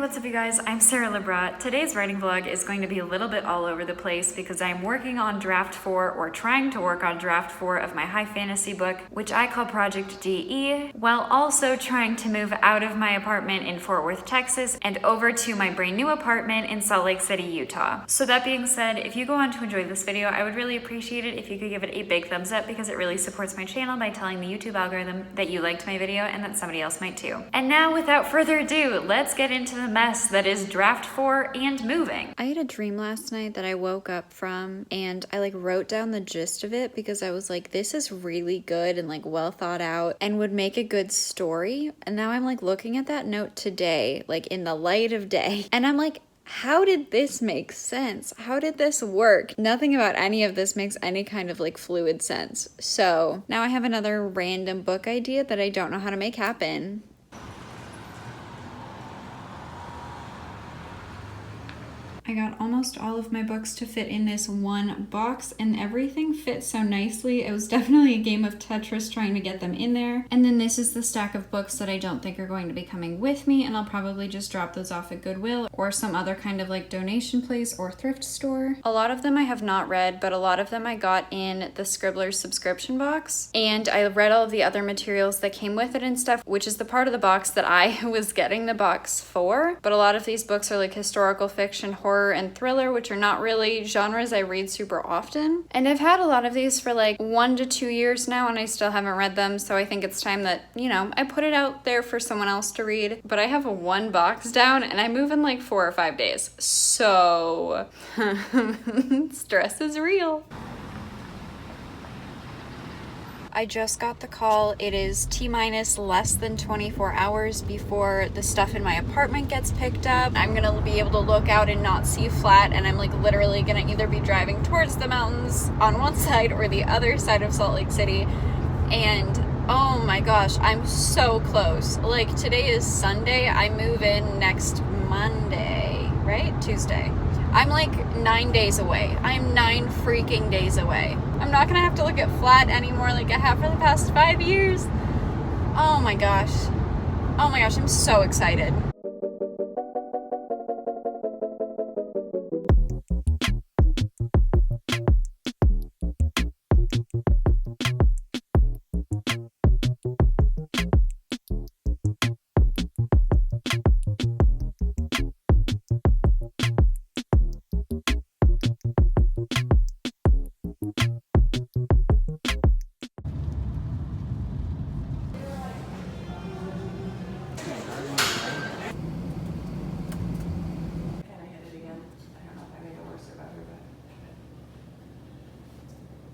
what's up you guys? I'm Sarah Lebrat. Today's writing vlog is going to be a little bit all over the place because I'm working on draft 4 or trying to work on draft 4 of my high fantasy book, which I call Project DE, while also trying to move out of my apartment in Fort Worth, Texas and over to my brand new apartment in Salt Lake City, Utah. So that being said, if you go on to enjoy this video, I would really appreciate it if you could give it a big thumbs up because it really supports my channel by telling the YouTube algorithm that you liked my video and that somebody else might too. And now without further ado, let's get into the mess that is draft 4 and moving. I had a dream last night that I woke up from and I wrote down the gist of it because I was like, this is really good and well thought out and would make a good story. And now I'm looking at that note today, in the light of day, and I'm like, how did this make sense? How did this work? Nothing about any of this makes any kind of fluid sense. So now I have another random book idea that I don't know how to make happen. I got almost all of my books to fit in this one box and everything fit so nicely. It was definitely a game of Tetris trying to get them in there. And then this is the stack of books that I don't think are going to be coming with me, and I'll probably just drop those off at Goodwill or some other kind of donation place or thrift store. A lot of them I have not read, but a lot of them I got in the Scribbler's subscription box. And I read all of the other materials that came with it and stuff, which is the part of the box that I was getting the box for. But a lot of these books are historical fiction, horror, and thriller, which are not really genres I read super often. And I've had a lot of these for 1 to 2 years now and I still haven't read them, so I think it's time that, I put it out there for someone else to read. But I have one box down and I move in 4 or 5 days. So stress is real. I just got the call. It is T-minus less than 24 hours before the stuff in my apartment gets picked up. I'm gonna be able to look out and not see flat, and I'm literally gonna either be driving towards the mountains on one side or the other side of Salt Lake City. And oh my gosh, I'm so close. Today is Sunday. I move in next Monday, right? Tuesday. I'm 9 days away. I'm 9 freaking days away. I'm not gonna have to look at flat anymore like I have for the past 5 years. Oh my gosh. Oh my gosh, I'm so excited.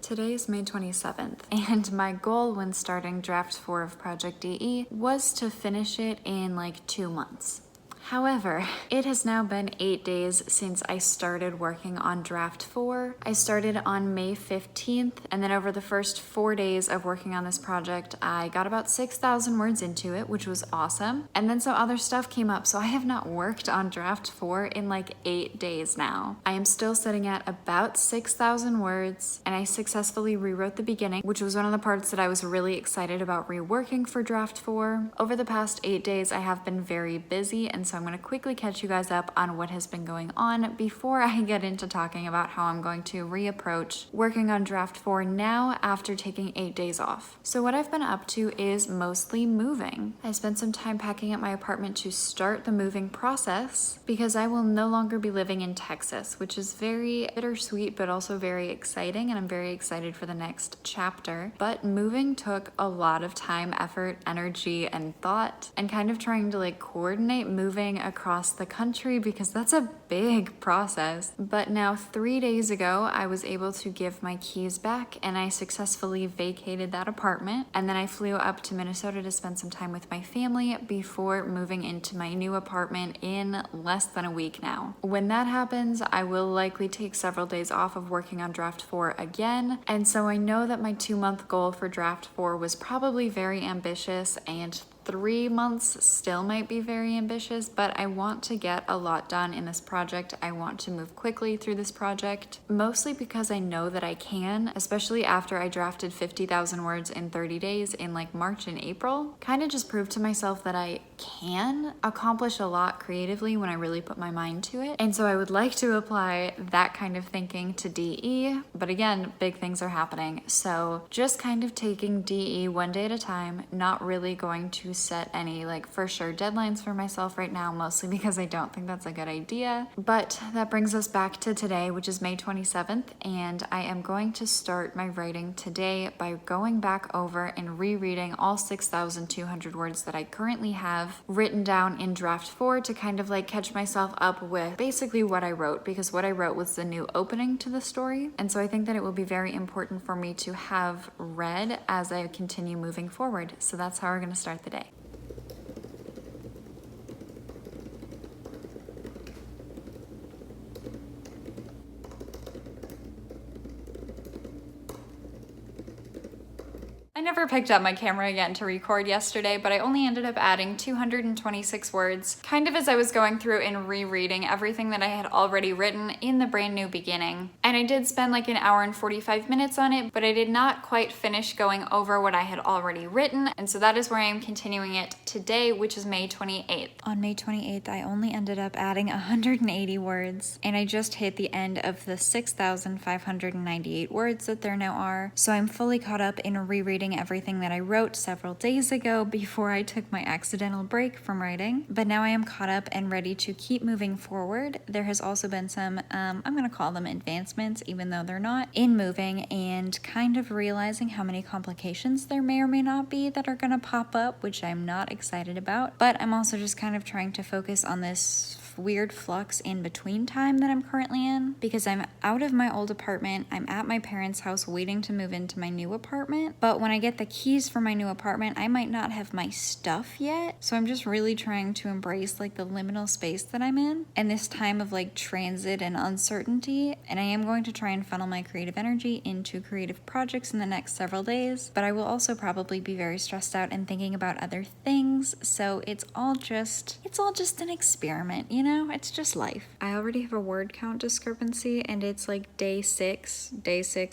Today is May 27th, and my goal when starting draft 4 of Project DE was to finish it in 2 months. However, it has now been 8 days since I started working on draft 4. I started on May 15th, and then over the first 4 days of working on this project, I got about 6,000 words into it, which was awesome. And then some other stuff came up, so I have not worked on draft 4 in 8 days now. I am still sitting at about 6,000 words, and I successfully rewrote the beginning, which was one of the parts that I was really excited about reworking for draft 4. Over the past 8 days, I have been very busy, and so I'm going to quickly catch you guys up on what has been going on before I get into talking about how I'm going to reapproach working on draft 4 now after taking 8 days off. So what I've been up to is mostly moving. I spent some time packing up my apartment to start the moving process because I will no longer be living in Texas, which is very bittersweet but also very exciting, and I'm very excited for the next chapter. But moving took a lot of time, effort, energy, and thought, and kind of trying to coordinate moving across the country because that's a big process. But now 3 days ago, I was able to give my keys back and I successfully vacated that apartment. And then I flew up to Minnesota to spend some time with my family before moving into my new apartment in less than a week now. When that happens, I will likely take several days off of working on draft 4 again. And so I know that my 2-month goal for draft 4 was probably very ambitious, and 3 months still might be very ambitious, but I want to get a lot done in this project. I want to move quickly through this project, mostly because I know that I can, especially after I drafted 50,000 words in 30 days in March and April. Kind of just proved to myself that I can accomplish a lot creatively when I really put my mind to it. And so I would like to apply that kind of thinking to DE, but again, big things are happening. So just kind of taking DE one day at a time, not really going to set any like for sure deadlines for myself right now, mostly because I don't think that's a good idea. But that brings us back to today, which is May 27th, and I am going to start my writing today by going back over and rereading all 6,200 words that I currently have written down in draft 4 to kind of like catch myself up with basically what I wrote, because what I wrote was the new opening to the story. And so I think that it will be very important for me to have read as I continue moving forward. So that's how we're going to start the day. I never picked up my camera again to record yesterday, but I only ended up adding 226 words, kind of as I was going through and rereading everything that I had already written in the brand new beginning. And I did spend like an hour and 45 minutes on it, but I did not quite finish going over what I had already written. And so that is where I am continuing it today, which is May 28th. On May 28th, I only ended up adding 180 words, and I just hit the end of the 6,598 words that there now are. So I'm fully caught up in rereading everything that I wrote several days ago before I took my accidental break from writing. But now I am caught up and ready to keep moving forward. There has also been some, I'm going to call them advancements, even though they're not, in moving and kind of realizing how many complications there may or may not be that are going to pop up, which I'm not excited about. But I'm also just kind of trying to focus on this weird flux in between time that I'm currently in, because I'm out of my old apartment. I'm at my parents' house waiting to move into my new apartment, but when I get the keys for my new apartment, I might not have my stuff yet. So I'm just really trying to embrace like the liminal space that I'm in and this time of like transit and uncertainty. And I am going to try and funnel my creative energy into creative projects in the next several days, but I will also probably be very stressed out and thinking about other things. So it's all just an experiment, you know? It's just life. I already have a word count discrepancy, and it's like day six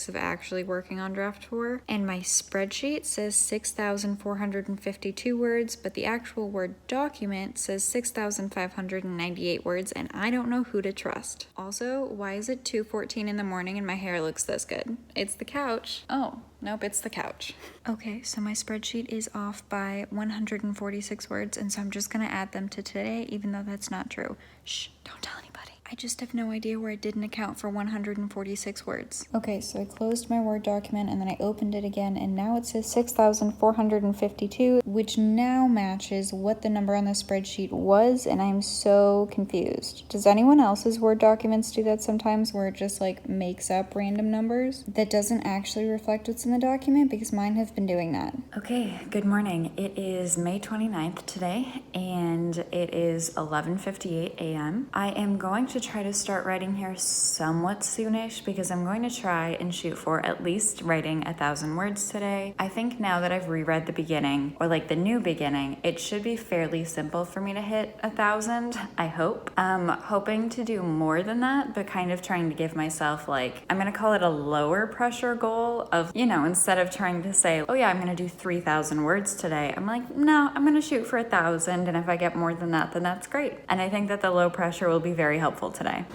of actually working on draft 4. And my spreadsheet says 6,452 words, but the actual Word document says 6,598 words, and I don't know who to trust. Also, why is it 2:14 in the morning and my hair looks this good? It's the couch. Oh. Nope, it's the couch. Okay, so my spreadsheet is off by 146 words, and so I'm just gonna add them to today, even though that's not true. Shh, don't tell anybody. I just have no idea where I didn't account for 146 words. Okay, so I closed my Word document and then I opened it again, and now it says 6,452, which now matches what the number on the spreadsheet was, and I'm so confused. Does anyone else's Word documents do that sometimes, where it just like makes up random numbers that doesn't actually reflect what's in the document? Because mine have been doing that. Okay, good morning. It is May 29th today, and it is 11:58 a.m. I am going to try to start writing here somewhat soonish, because I'm going to try and shoot for at least writing 1,000 words today. I think now that I've reread the beginning, or like the new beginning, it should be fairly simple for me to hit 1,000, I hope. I'm hoping to do more than that, but kind of trying to give myself like, I'm gonna call it a lower pressure goal of, you know, instead of trying to say, oh yeah, I'm gonna do 3,000 words today, I'm like, no, I'm gonna shoot for 1,000, and if I get more than that, then that's great. And I think that the low pressure will be very helpful today.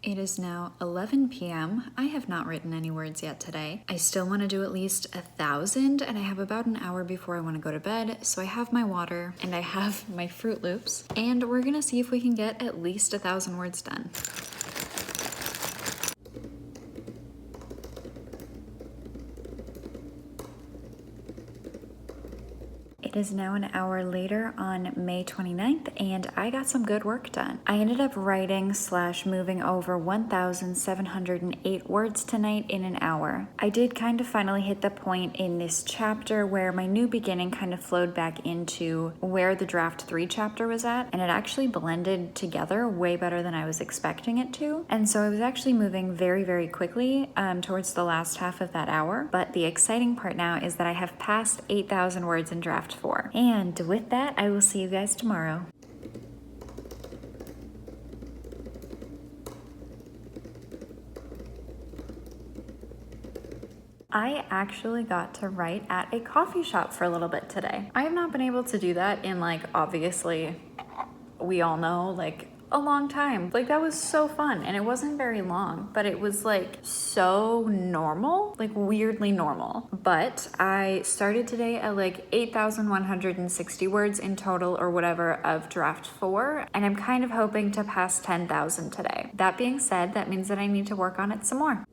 It is now 11 p.m. I have not written any words yet today. I still want to do at least 1,000, and I have about an hour before I want to go to bed. So I have my water and I have my Fruit Loops, and we're gonna see if we can get at least 1,000 words done. It is now an hour later on May 29th, and I got some good work done. I ended up writing / moving over 1,708 words tonight in an hour. I did kind of finally hit the point in this chapter where my new beginning kind of flowed back into where the draft 3 chapter was at, and it actually blended together way better than I was expecting it to. And so I was actually moving very, very quickly towards the last half of that hour. But the exciting part now is that I have passed 8,000 words in draft 4. And with that, I will see you guys tomorrow. I actually got to write at a coffee shop for a little bit today. I have not been able to do that in, like, obviously, we all know, like, a long time. Like, that was so fun, and it wasn't very long, but it was like so normal, like weirdly normal. But I started today at like 8,160 words in total or whatever of draft 4, and I'm kind of hoping to pass 10,000 today. That being said, that means that I need to work on it some more.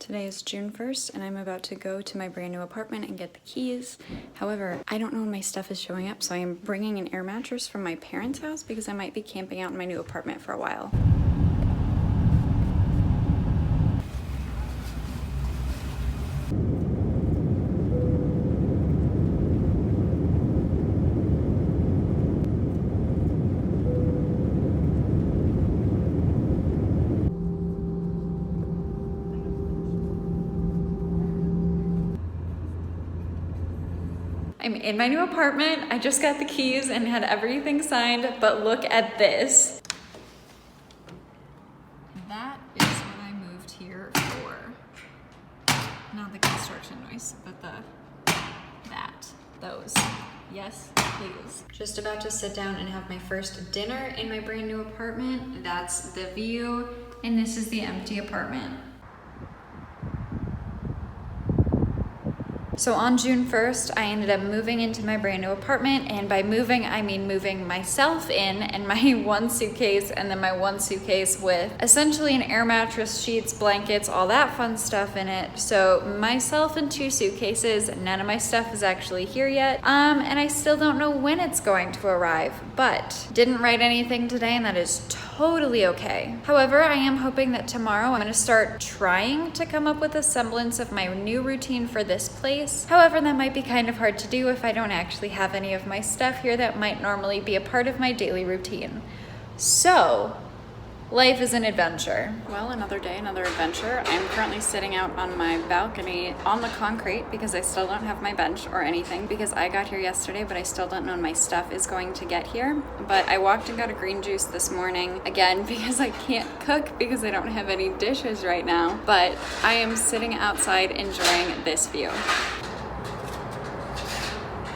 Today is June 1st, and I'm about to go to my brand new apartment and get the keys. However, I don't know when my stuff is showing up, so I am bringing an air mattress from my parents' house because I might be camping out in my new apartment for a while. I'm in my new apartment. I just got the keys and had everything signed, but look at this. That is what I moved here for. Not the construction noise, but those. Yes, please. Just about to sit down and have my first dinner in my brand new apartment. That's the view, and this is the empty apartment. So on June 1st, I ended up moving into my brand new apartment, and by moving, I mean moving myself in and my one suitcase, and then my one suitcase with essentially an air mattress, sheets, blankets, all that fun stuff in it. So myself and 2 suitcases. None of my stuff is actually here yet, and I still don't know when it's going to arrive, but didn't write anything today, and that is totally okay. However, I am hoping that tomorrow I'm gonna start trying to come up with a semblance of my new routine for this place. However, that might be kind of hard to do if I don't actually have any of my stuff here that might normally be a part of my daily routine. So, life is an adventure. Well, another day, another adventure. I'm currently sitting out on my balcony on the concrete because I still don't have my bench or anything because I got here yesterday, but I still don't know when my stuff is going to get here. But I walked and got a green juice this morning, again, because I can't cook because I don't have any dishes right now. But I am sitting outside enjoying this view.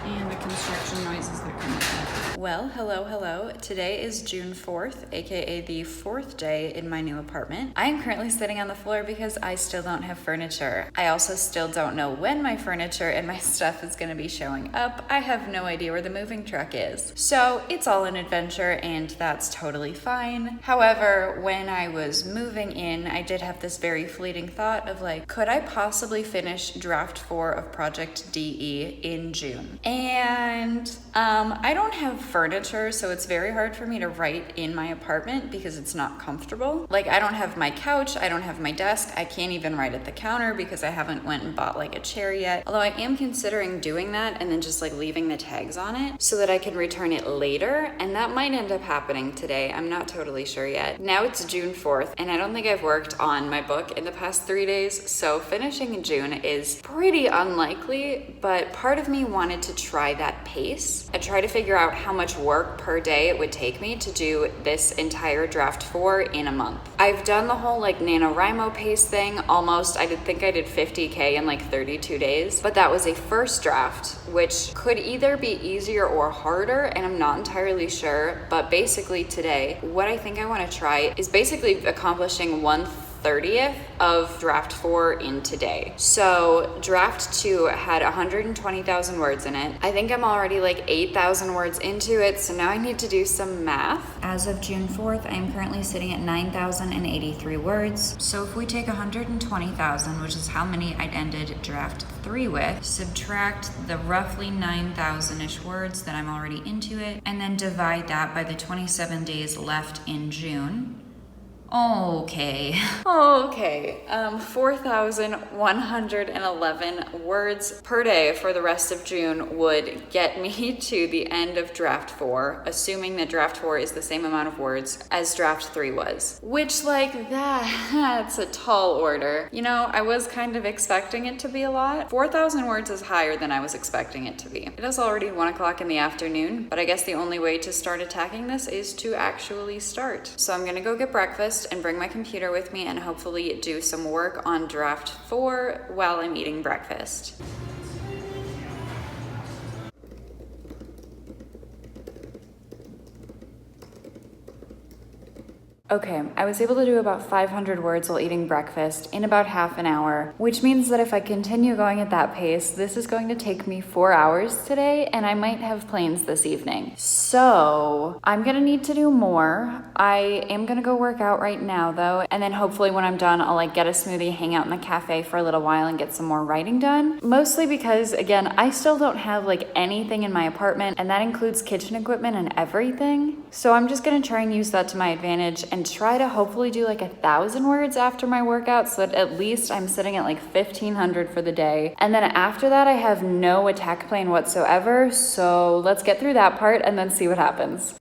And the construction noises that come with it. Well, hello. Today is June 4th, aka the 4th day in my new apartment. I am currently sitting on the floor because I still don't have furniture. I also still don't know when my furniture and my stuff is gonna be showing up. I have no idea where the moving truck is. So it's all an adventure, and that's totally fine. However, when I was moving in, I did have this very fleeting thought of like, could I possibly finish draft 4 of Project DE in June? And I don't have furniture, so it's very hard for me to write in my apartment because it's not comfortable. Like, I don't have my couch, I don't have my desk, I can't even write at the counter because I haven't went and bought like a chair yet. Although I am considering doing that and then just like leaving the tags on it so that I can return it later, and that might end up happening today. I'm not totally sure yet. Now it's June 4th, and I don't think I've worked on my book in the past 3 days, so finishing in June is pretty unlikely, but part of me wanted to try that pace and try to figure out how much work per day it would take me to do this entire draft 4 in a month. I've done the whole like NaNoWriMo pace thing almost. I think I did 50K in like 32 days, but that was a first draft, which could either be easier or harder, and I'm not entirely sure. But basically today, what I think I want to try is basically accomplishing 1/30th of draft 4 in today. So draft 2 had 120,000 words in it. I think I'm already like 8,000 words into it, so now I need to do some math. As of June 4th, I am currently sitting at 9,083 words. So if we take 120,000, which is how many I'd ended draft 3 with, subtract the roughly 9,000-ish words that I'm already into it, and then divide that by the 27 days left in June. Okay. Okay. 4,111 words per day for the rest of June would get me to the end of draft 4, assuming that draft 4 is the same amount of words as draft 3 was. Which, like, that's a tall order. You know, I was kind of expecting it to be a lot. 4,000 words is higher than I was expecting it to be. It is already 1 o'clock in the afternoon, but I guess the only way to start attacking this is to actually start. So I'm gonna go get breakfast and bring my computer with me and hopefully do some work on draft 4 while I'm eating breakfast. Okay, I was able to do about 500 words while eating breakfast in about half an hour, which means that if I continue going at that pace, this is going to take me 4 hours today, and I might have planes this evening. So I'm gonna need to do more. I am gonna go work out right now though, and then hopefully when I'm done, I'll like get a smoothie, hang out in the cafe for a little while and get some more writing done. Mostly because, again, I still don't have like anything in my apartment, and that includes kitchen equipment and everything. So I'm just gonna try and use that to my advantage and try to hopefully do like 1,000 words after my workout so that at least I'm sitting at like 1,500 for the day. And then after that, I have no attack plan whatsoever. So let's get through that part and then see what happens.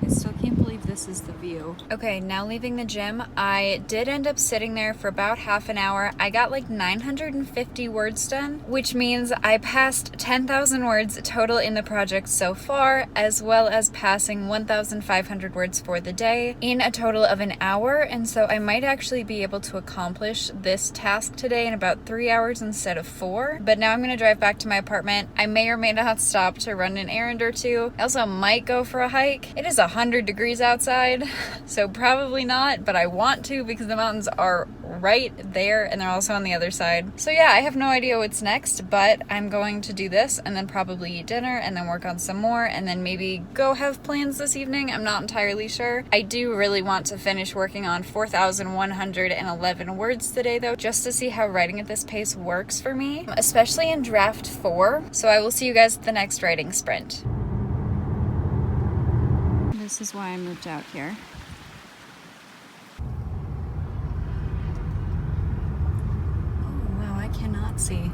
I still can't believe this is the view. Okay, now leaving the gym, I did end up sitting there for about half an hour. I got like 950 words done, which means I passed 10,000 words total in the project so far, as well as passing 1,500 words for the day in a total of an hour. And so I might actually be able to accomplish this task today in about 3 hours instead of 4. But now I'm gonna drive back to my apartment. I may or may not stop to run an errand or two. I also might go for a hike. It is 100 degrees outside, so probably not, but I want to because the mountains are right there and they're also on the other side. So yeah, I have no idea what's next, but I'm going to do this and then probably eat dinner and then work on some more and then maybe go have plans this evening. I'm not entirely sure. I do really want to finish working on 4,111 words today though, just to see how writing at this pace works for me, especially in draft 4. So I will see you guys at the next writing sprint. This is why I moved out here. Oh, wow, I cannot see.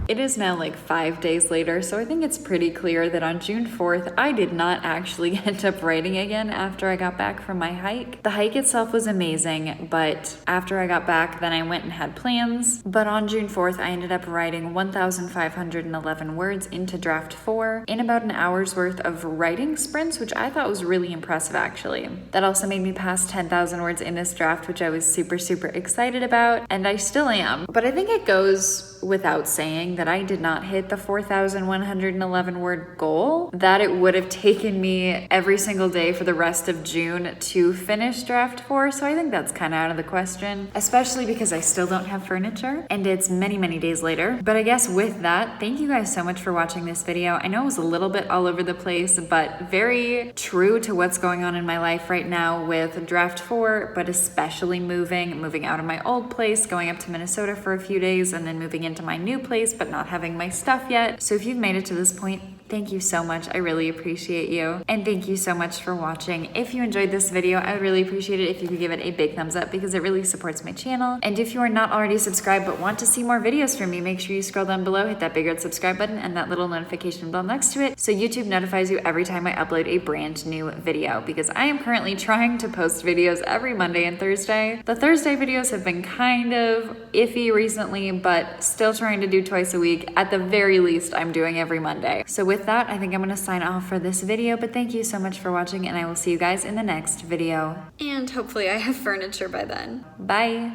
It is now like 5 days later, so I think it's pretty clear that on June 4th, I did not actually end up writing again after I got back from my hike. The hike itself was amazing, but after I got back, then I went and had plans. But on June 4th, I ended up writing 1,511 words into draft 4 in about an hour's worth of writing sprints, which I thought was really impressive actually. That also made me pass 10,000 words in this draft, which I was super excited about, and I still am. But I think it goes without saying that I did not hit the 4,111 word goal, that it would have taken me every single day for the rest of June to finish draft 4. So I think that's kind of out of the question, especially because I still don't have furniture and it's many days later. But I guess with that, thank you guys so much for watching this video. I know it was a little bit all over the place, but very true to what's going on in my life right now with draft 4, but especially moving out of my old place, going up to Minnesota for a few days and then moving into my new place, but not having my stuff yet. So if you've made it to this point, thank you so much. I really appreciate you. And thank you so much for watching. If you enjoyed this video, I would really appreciate it if you could give it a big thumbs up because it really supports my channel. And if you are not already subscribed but want to see more videos from me, make sure you scroll down below, hit that big red subscribe button and that little notification bell next to it so YouTube notifies you every time I upload a brand new video, because I am currently trying to post videos every Monday and Thursday. The Thursday videos have been kind of iffy recently, but still trying to do twice a week. At the very least, I'm doing every Monday. So with that, I think I'm gonna sign off for this video, but thank you so much for watching and I will see you guys in the next video. And hopefully I have furniture by then. Bye.